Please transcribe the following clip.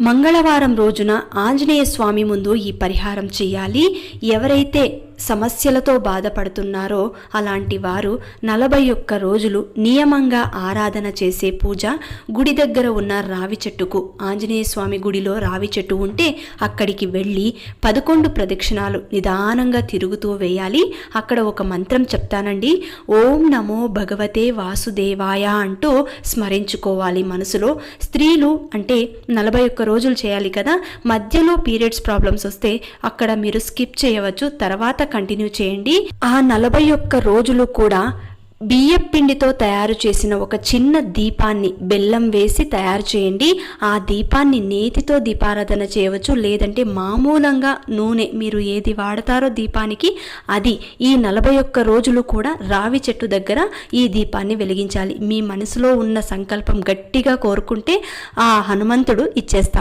మంగళవారం రోజున ఆంజనేయ స్వామి ముందు ఈ పరిహారం చేయాలి. ఎవరైతే సమస్యలతో బాధపడుతున్నారో అలాంటి వారు 41 రోజులు నియమంగా ఆరాధన చేసే పూజ గుడి దగ్గర ఉన్న రావి చెట్టుకు, ఆంజనేయ స్వామి గుడిలో రావి చెట్టు ఉంటే అక్కడికి వెళ్ళి 11 ప్రదక్షిణాలు నిదానంగా తిరుగుతూ వేయాలి. అక్కడ ఒక మంత్రం చెప్తానండి, ఓం నమో భగవతే వాసుదేవాయ అంటూ స్మరించుకోవాలి మనసులో. స్త్రీలు అంటే 41 రోజులు చేయాలి కదా, మధ్యలో పీరియడ్స్ ప్రాబ్లమ్స్ వస్తే అక్కడ మీరు స్కిప్ చేయవచ్చు, తర్వాత కంటిన్యూ చేయండి. ఆ 41 రోజులు కూడా బియ్యం పిండితో తయారు చేసిన ఒక చిన్న దీపాన్ని బెల్లం వేసి తయారు చేయండి. ఆ దీపాన్ని నేతితో దీపారాధన చేయవచ్చు, లేదంటే మామూలంగా నూనె మీరు ఏది వాడతారో దీపానికి అది. ఈ 41 రోజులు కూడా రావి చెట్టు దగ్గర ఈ దీపాన్ని వెలిగించాలి. మీ మనసులో ఉన్న సంకల్పం గట్టిగా కోరుకుంటే ఆ హనుమంతుడు ఇచ్చేస్తాడు.